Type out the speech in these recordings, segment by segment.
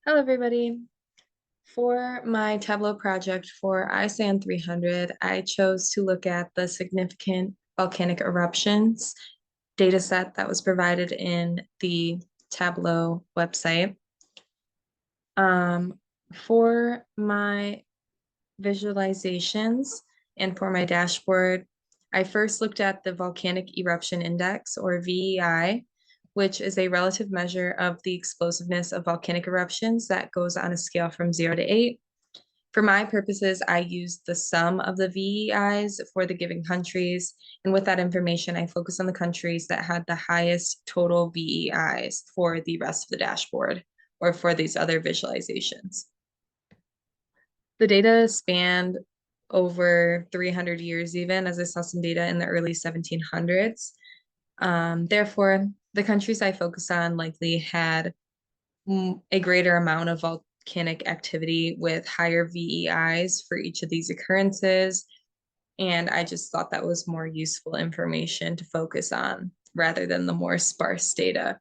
Hello, everybody. For my Tableau project for ISIN 300, I chose to look at the significant volcanic eruptions data set that was provided in the Tableau website. For my visualizations and for my dashboard, I first looked at the Volcanic Eruption Index, or VEI, which is a relative measure of the explosiveness of volcanic eruptions that goes on a scale from 0 to 8. For my purposes, I used the sum of the VEIs for the given countries. And with that information, I focused on the countries that had the highest total VEIs for the rest of the dashboard or for these other visualizations. The data spanned over 300 years even, as I saw some data in the early 1700s. Therefore, the countries I focused on likely had a greater amount of volcanic activity with higher VEIs for each of these occurrences. And I just thought that was more useful information to focus on rather than the more sparse data.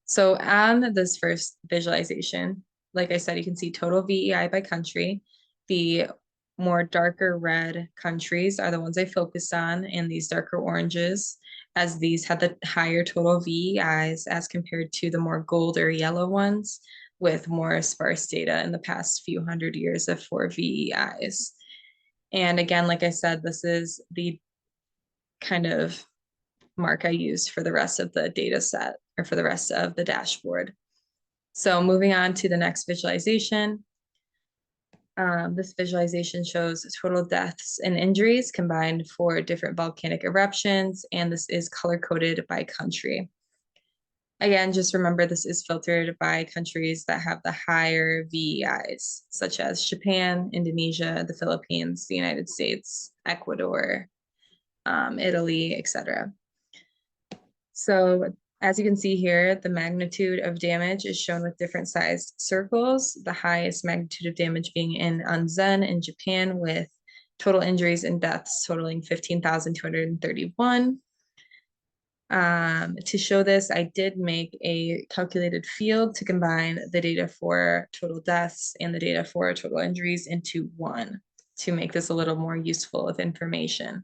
So on this first visualization, like I said, you can see total VEI by country. The more darker red countries are the ones I focused on, and these darker oranges, as these had the higher total VEIs as compared to the more gold or yellow ones with more sparse data in the past few hundred years of 4 VEIs. And again, like I said, this is the kind of mark I used for the rest of the data set or for the rest of the dashboard. So moving on to the next visualization. This visualization shows total deaths and injuries combined for different volcanic eruptions, and this is color-coded by country. Again, just remember this is filtered by countries that have the higher VEIs, such as Japan, Indonesia, the Philippines, the United States, Ecuador, Italy, etc. So as you can see here, the magnitude of damage is shown with different sized circles, the highest magnitude of damage being in Anzen in Japan with total injuries and deaths totaling 15,231. To show this, I did make a calculated field to combine the data for total deaths and the data for total injuries into one to make this a little more useful of information.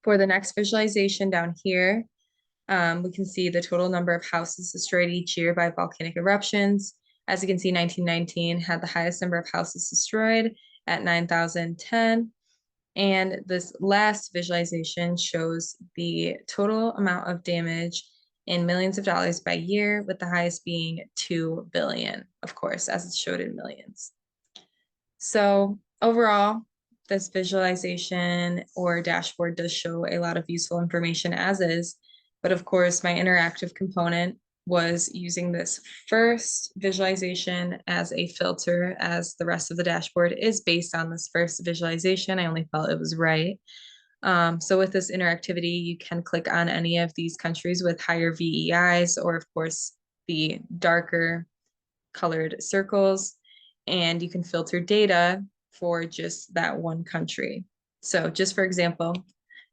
For the next visualization down here, we can see the total number of houses destroyed each year by volcanic eruptions. As you can see, 1919 had the highest number of houses destroyed at 9,010. And this last visualization shows the total amount of damage in millions of dollars by year, with the highest being 2 billion, of course, as it's showed in millions. So overall, this visualization or dashboard does show a lot of useful information as is, but of course, my interactive component was using this first visualization as a filter, as the rest of the dashboard is based on this first visualization. I only felt it was right. So with this interactivity, you can click on any of these countries with higher VEIs, or of course, the darker colored circles, and you can filter data for just that one country. So just for example,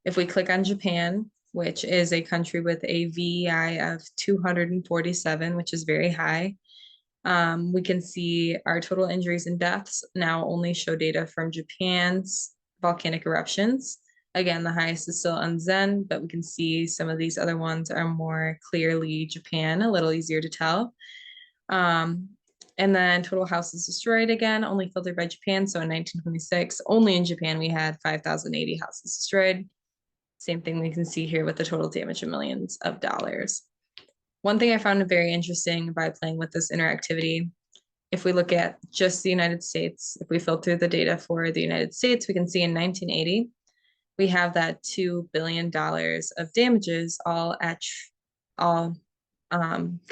if we click on Japan, which is a country with a VEI of 247, which is very high, we can see our total injuries and deaths now only show data from Japan's volcanic eruptions. Again, the highest is still Anzen, but we can see some of these other ones are more clearly Japan, a little easier to tell. And then total houses destroyed again, only filtered by Japan. So in 1926, only in Japan, we had 5,080 houses destroyed. Same thing we can see here with the total damage in millions of dollars. One thing I found very interesting by playing with this interactivity, if we look at just the United States, if we filter the data for the United States, we can see in 1980, we have that $2 billion of damages all kind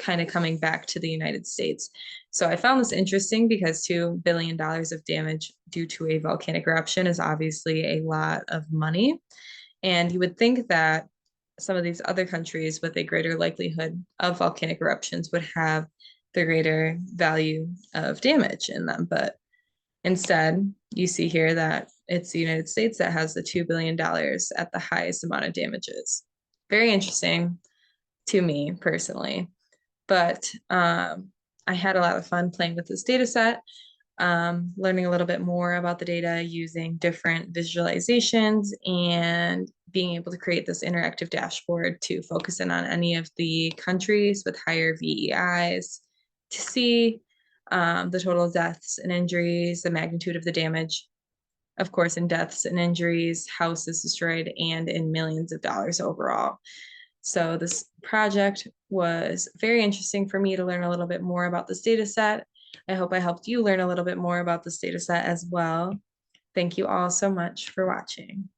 of coming back to the United States. So I found this interesting because $2 billion of damage due to a volcanic eruption is obviously a lot of money. And you would think that some of these other countries with a greater likelihood of volcanic eruptions would have the greater value of damage in them. But instead, you see here that it's the United States that has the $2 billion at the highest amount of damages. Very interesting to me personally. But I had a lot of fun playing with this data set, learning a little bit more about the data using different visualizations and being able to create this interactive dashboard to focus in on any of the countries with higher VEIs to see the total deaths and injuries, the magnitude of the damage, of course, in deaths and injuries, houses destroyed, and in millions of dollars overall. So this project was very interesting for me to learn a little bit more about this data set. I hope I helped you learn a little bit more about this data set as well. Thank you all so much for watching.